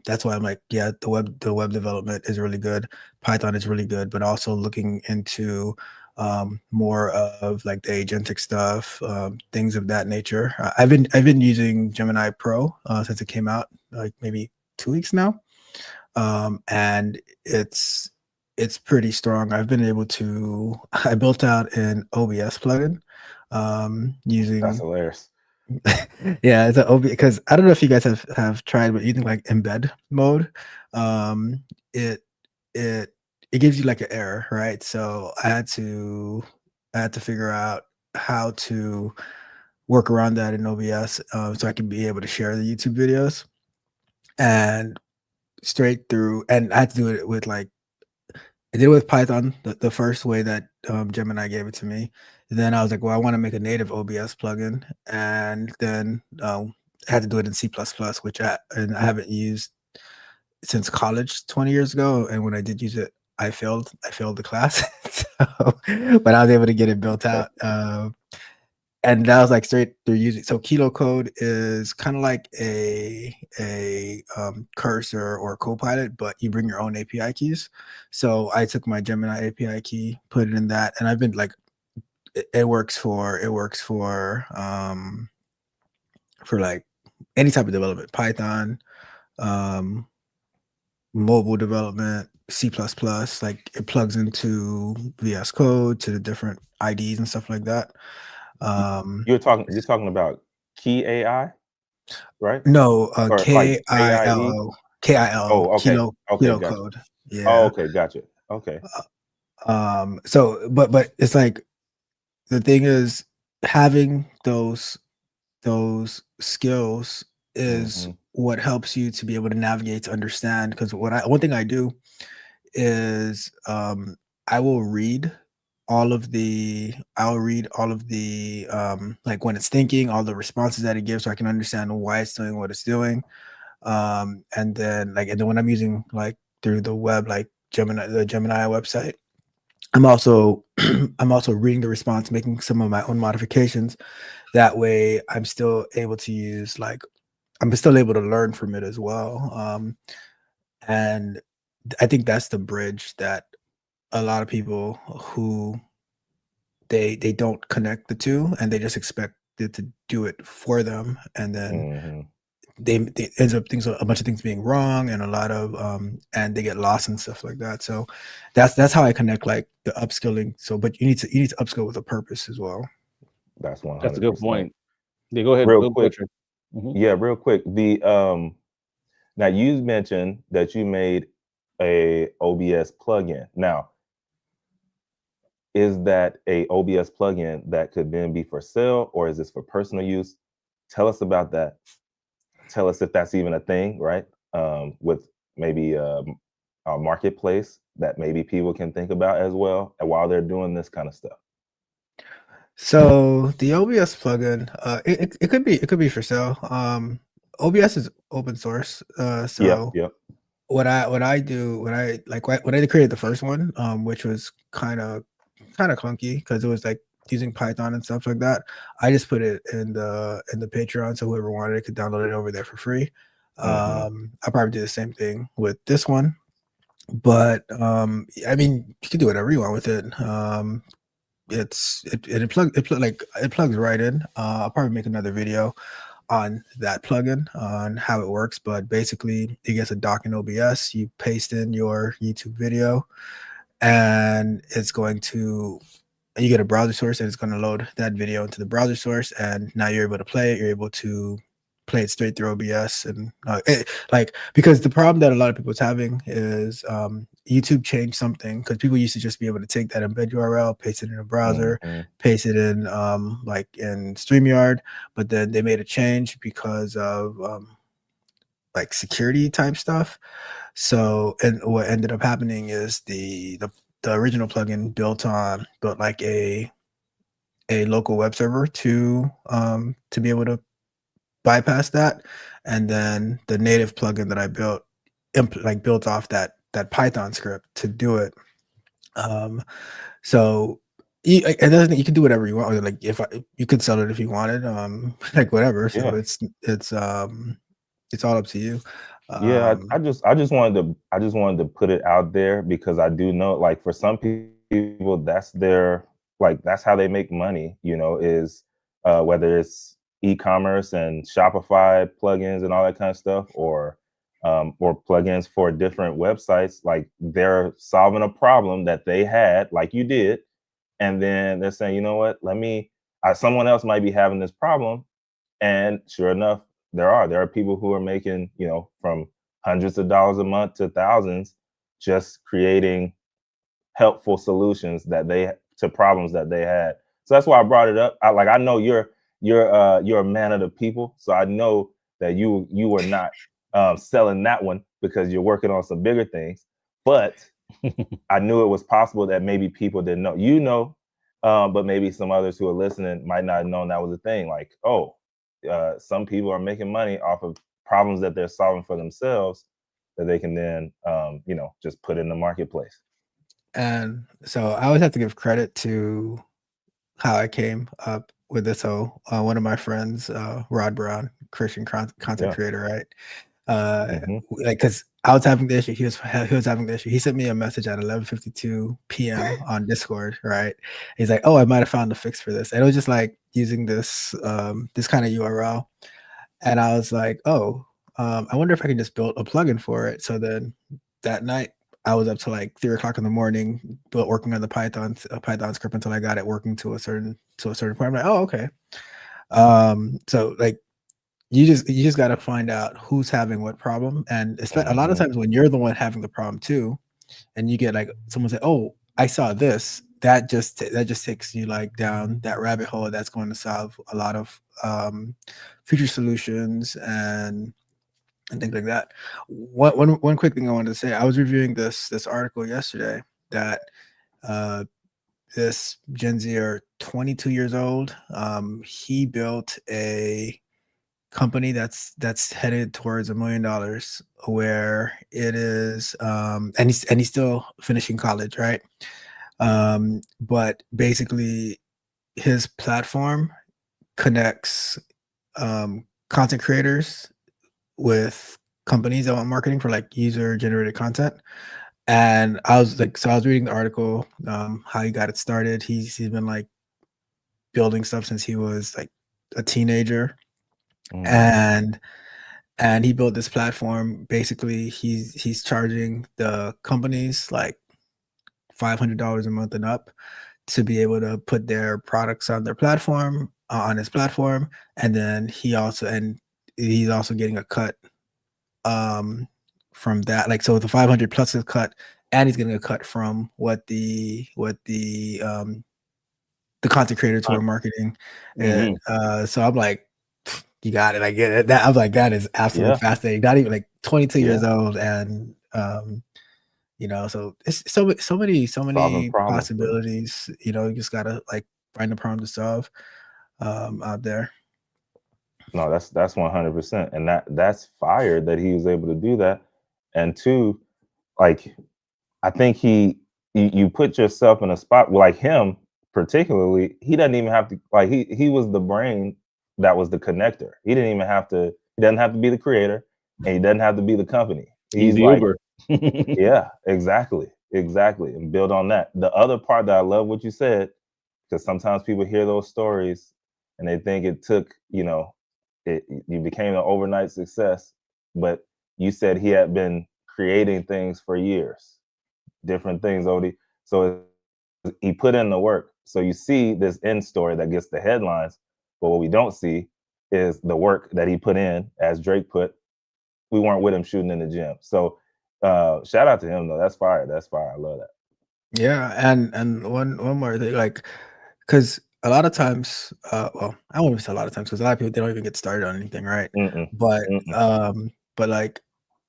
that's why I'm like, yeah, the web development is really good. Python is really good, but also looking into more of like the agentic stuff, things of that nature. I've been using Gemini Pro since it came out, like maybe 2 weeks now, and it's pretty strong. I've been able to. I built out an OBS plugin using. That's hilarious. Yeah, it's an OB because I don't know if you guys have tried, but using like embed mode, it gives you like an error, right? So I had to figure out how to work around that in OBS so I can be able to share the YouTube videos and straight through. And I had to do it with like I did it with Python the first way that Gemini gave it to me. Then I was like, well, I want to make a native OBS plugin, and then had to do it in C++, which I haven't used since college 20 years ago. And when I did use it, I failed the class. But I was able to get it built out. And that was like straight through using. So Kilo Code is kind of like a cursor or Copilot, but you bring your own API keys. So I took my Gemini API key, put it in that, and I've been like, it works for like any type of development, Python, mobile development, C++. Like it plugs into VS Code to the different IDs and stuff like that. You're talking about Key AI, right? No, Or like KIE? KILO, Oh, okay. Okay, Kilo gotcha. Code. Oh, Yeah. okay, gotcha. Okay. So, but it's like the thing is having those skills is Mm-hmm. what helps you to be able to navigate, to understand. Because one thing I do is I will read like when it's thinking, all the responses that it gives, so I can understand why it's doing what it's doing. And then when I'm using like through the web, like the Gemini website, I'm also I'm also reading the response, making some of my own modifications. That way I'm still able to I'm still able to learn from it as well. And I think that's the bridge that a lot of people who they don't connect the two, and they just expect it to do it for them, and then Mm-hmm. they ends up a bunch of things being wrong, and a lot of and they get lost and stuff like that. So that's how I connect like the upskilling. So but you need to upskill with a purpose as well. That's That's a good 100%. point. Yeah, go ahead. Real Go quick. Trey. Mhm. Yeah, real quick. Now you mentioned that you made a OBS plugin. Now, is that a OBS plugin that could then be for sale, or is this for personal use? Tell us about that. Tell us if that's even a thing, right? With maybe a marketplace that maybe people can think about as well, and while they're doing this kind of stuff. So the OBS plugin, it could be for sale. OBS is open source. Yep, So yep. what I do when I created the first one, which was kind of clunky because it was like using Python and stuff like that. I just put it in the Patreon, so whoever wanted it could download it over there for free. Mm-hmm. I'll probably do the same thing with this one, but I mean, you can do whatever you want with it. It plugs right in. I'll probably make another video on that plugin on how it works, but basically it gets a dock in OBS. You paste in your YouTube video, and you get a browser source, and it's going to load that video into the browser source, and now you're able to play it. You're able to play it straight through OBS, and because the problem that a lot of people's having is YouTube changed something, because people used to just be able to take that embed URL, paste it in a browser, Mm-hmm. paste it in like in StreamYard, but then they made a change because of like security type stuff. So, and what ended up happening is the original plugin built like a local web server to be able to bypass that, and then the native plugin that I built built off that Python script to do it. So it doesn't, you can do whatever you want. Like you could sell it if you wanted, like whatever. So Yeah. it's all up to you. Yeah, I just wanted to put it out there, because I do know, like, for some people that's that's how they make money, is whether it's e-commerce and Shopify plugins and all that kind of stuff, or plugins for different websites. Like, they're solving a problem that they had, like you did, and then they're saying, you know what, someone else might be having this problem. And sure enough, there are people who are making, from hundreds of dollars a month to thousands, just creating helpful solutions to problems that they had. So that's why I brought it up. I know you're a man of the people, so I know that you were not selling that one because you're working on some bigger things. But I knew it was possible that maybe people didn't know, but maybe some others who are listening might not have known that was a thing. Like, oh, some people are making money off of problems that they're solving for themselves that they can then, just put in the marketplace. And so I always have to give credit to how I came up with this. So one of my friends, Rod Brown, Christian content Yeah. creator, right? Hmm. Like, because I was having the issue, he was having the issue. He sent me a message at 11:52 p.m. on Discord, right? He's like, "Oh, I might have found a fix for this," and it was just like using this this kind of URL, and I was like, "Oh, I wonder if I can just build a plugin for it." So then that night, I was up to like 3 o'clock in the morning, working on the Python script until I got it working to a certain point. I'm like, "Oh, okay." So like you just got to find out who's having what problem, and a lot of Hmm. times when you're the one having the problem too, and you get like someone say, "Oh, I saw this," that just takes you like down that rabbit hole that's going to solve a lot of future solutions and things like that. One quick thing I wanted to say, I was reviewing this article yesterday that this Gen Z, 22 years old, he built a company that's headed towards $1 million, where it is and he's still finishing college, right? But basically his platform connects content creators with companies that want marketing for like user generated content. And I was reading the article, how he got it started. He's been like building stuff since he was like a teenager, and he built this platform. Basically, he's charging the companies like $500 a month and up to be able to put their products on their platform, on his platform, and then he's also getting a cut from that. Like, so the 500 plus is cut, and he's getting a cut from what the content creators who are marketing it. So I'm like, you got it. I get it. That I'm like, that is absolutely fascinating. Not even like 22 years old, and so it's so many problems for them. possibilities. You just gotta like find a problem to solve out there. No, that's 100%, and that's fire that he was able to do that. And two, like, I think you put yourself in a spot like him, particularly. He doesn't even have to, like, he was the brain that was the connector. He didn't even have to. He doesn't have to be the creator, and he doesn't have to be the company. He's He's the like, Uber. yeah, exactly, and build on that. The other part that I love what you said, because sometimes people hear those stories and they think it took, you became an overnight success, but you said he had been creating things for years, different things, Odie. So he put in the work. So you see this end story that gets the headlines, but what we don't see is the work that he put in. As Drake put, we weren't with him shooting in the gym. So shout out to him though. That's fire. That's fire. I love that. Yeah, and one more thing, like, because a lot of times, well, I won't even say a lot of times, because a lot of people, they don't even get started on anything, right? Mm-mm, But mm-mm. like,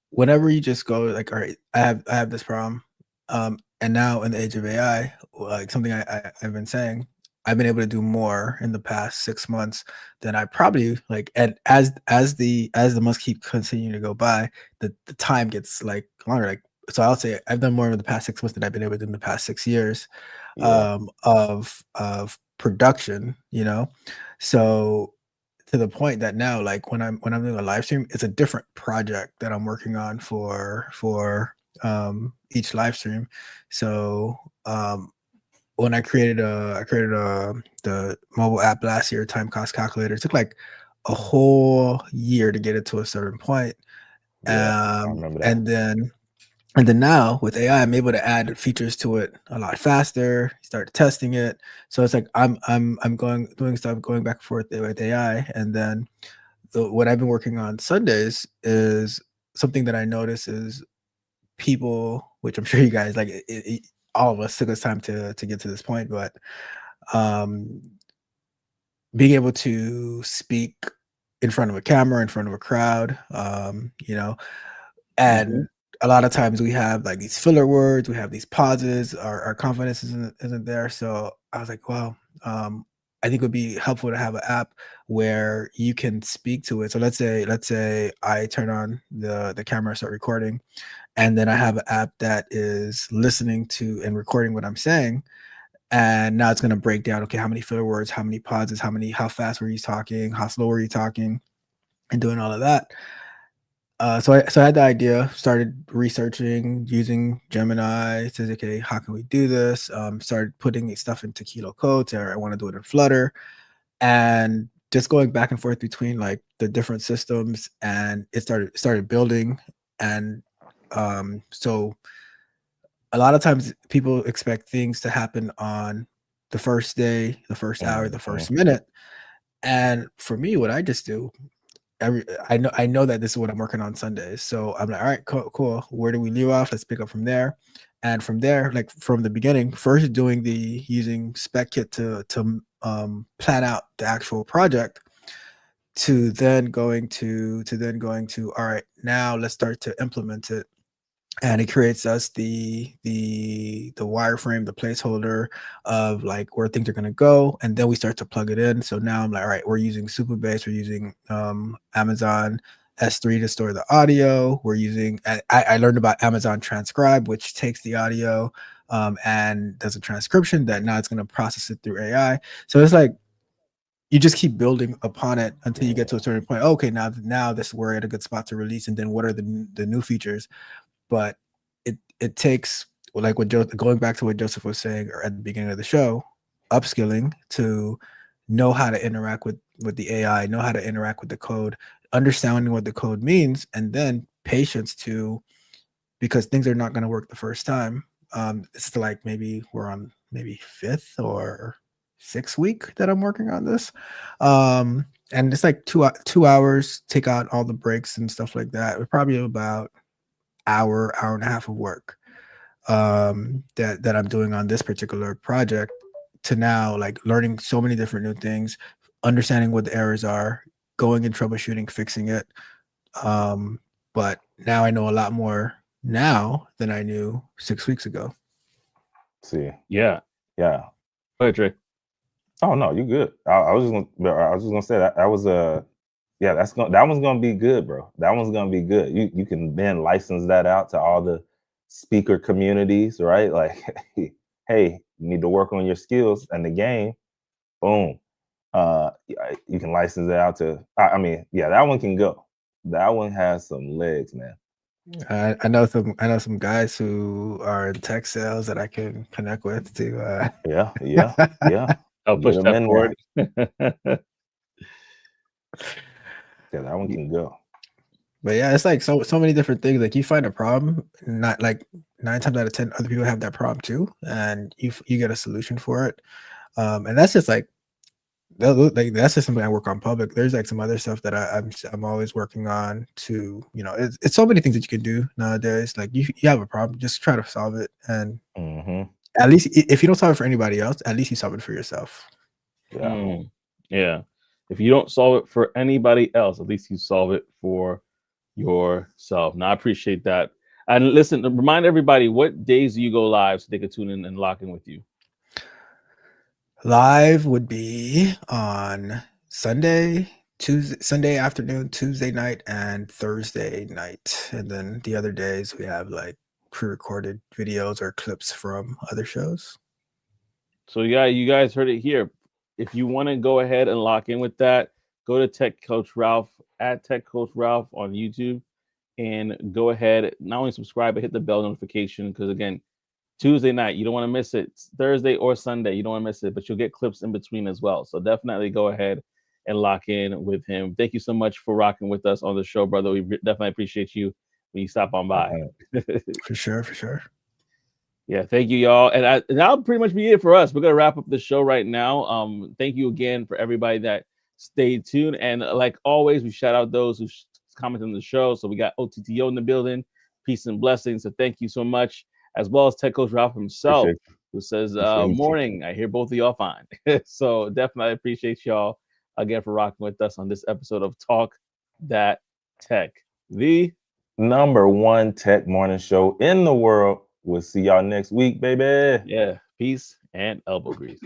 whenever you just go like, all right, I have this problem, and now in the age of AI, like something I've been saying, I've been able to do more in the past 6 months than I probably like. And as the months keep continuing to go by, the time gets like longer. Like, so I'll say I've done more in the past 6 months than I've been able to do in the past 6 years Yeah. of production. So to the point that now, like when I'm doing a live stream, it's a different project that I'm working on for each live stream. So when I created the mobile app last year, time cost calculator, it took like a whole year to get it to a certain point. Yeah. I remember that. And then now with AI, I'm able to add features to it a lot faster. Start testing it, so it's like I'm doing stuff, going back and forth with AI. And then what I've been working on Sundays is something that I notice is people, which I'm sure you guys like, all of us took us time to get to this point, but um, being able to speak in front of a camera, in front of a crowd, Mhm. and a lot of times we have like these filler words, we have these pauses, our confidence isn't there. So I was like, well, I think it would be helpful to have an app where you can speak to it. So let's say I turn on the camera, start recording, and then I have an app that is listening to and recording what I'm saying. And now it's going to break down, okay, how many filler words, how many pauses, how fast were you talking, how slow were you talking, and doing all of that. So I had the idea, started researching using Gemini. Says, okay, how can we do this? Started putting stuff into Kilo codes, or I want to do it in Flutter, and just going back and forth between like the different systems, and it started building. And so a lot of times people expect things to happen on the first day, the first hour, the first minute. And for me, what I just do, I know that this is what I'm working on Sundays. So I'm like, all right, cool. Where do we leave off? Let's pick up from there. And from there, like from the beginning, first doing using SpecKit to plan out the actual project, to then going to all right, now let's start to implement it. And it creates us the wireframe, the placeholder of like where things are going to go, and then we start to plug it in. So now I'm like, all right, we're using Supabase, we're using Amazon S3 to store the audio. We're using I learned about Amazon Transcribe, which takes the audio and does a transcription that now it's going to process it through AI. So it's like you just keep building upon it until you get to a certain point. Okay, now this we're at a good spot to release, and then what are the new features? But it takes, like what going back to what Joseph was saying or at the beginning of the show, upskilling to know how to interact with the AI, know how to interact with the code, understanding what the code means, and then patience because things are not going to work the first time. It's like maybe we're on maybe 5th or 6th week that I'm working on this. And it's like 2 hours, take out all the breaks and stuff like that. We're probably about hour and a half of work that I'm doing on this particular project, to now like learning so many different new things, understanding what the errors are, going and troubleshooting, fixing it. But now I know a lot more now than I knew 6 weeks ago. See, Yeah. Go ahead, Trey. Oh no, you good. I was just gonna say that was that one's gonna be good, bro. That one's gonna be good. You can then license that out to all the speaker communities, right? Like, hey, you need to work on your skills and the game. Boom. You can license it out to. I mean, yeah, that one can go. That one has some legs, man. I know some guys who are in tech sales that I can connect with to. Yeah. I'll push that forward. Yeah, that one can go. But yeah, it's like so many different things. Like you find a problem, not like 9 times out of 10 other people have that problem too, and you get a solution for it. And that's just like that's just something I work on public. There's like some other stuff that I'm always working on to, it's so many things that you can do nowadays. Like you have a problem, just try to solve it, and at least if you don't solve it for anybody else, at least you solve it for yourself. Yeah. If you don't solve it for anybody else, at least you solve it for yourself. Now, I appreciate that. And listen, remind everybody, what days do you go live so they can tune in and lock in with you? Live would be on Sunday afternoon, Tuesday night, and Thursday night. And then the other days we have like pre-recorded videos or clips from other shows. So yeah, you guys heard it here. If you want to go ahead and lock in with that, go to Tech Coach Ralph at Tech Coach Ralph on YouTube, and go ahead, not only subscribe, but hit the bell notification, because again, Tuesday night, you don't want to miss it. Thursday or Sunday, you don't want to miss it, but you'll get clips in between as well. So definitely go ahead and lock in with him. Thank you so much for rocking with us on the show, brother. We definitely appreciate you when you stop on by. For sure. Yeah, thank you, y'all. And that'll pretty much be it for us. We're going to wrap up the show right now. Thank you again for everybody that stayed tuned. And like always, we shout out those who commented on the show. So we got OTTO in the building. Peace and blessings. So thank you so much, as well as Tech Coach Ralph himself, who says, morning. I hear both of y'all fine. So definitely appreciate y'all again for rocking with us on this episode of Talk That Tech, the #1 tech morning show in the world. We'll see y'all next week, baby. Yeah, peace and elbow grease.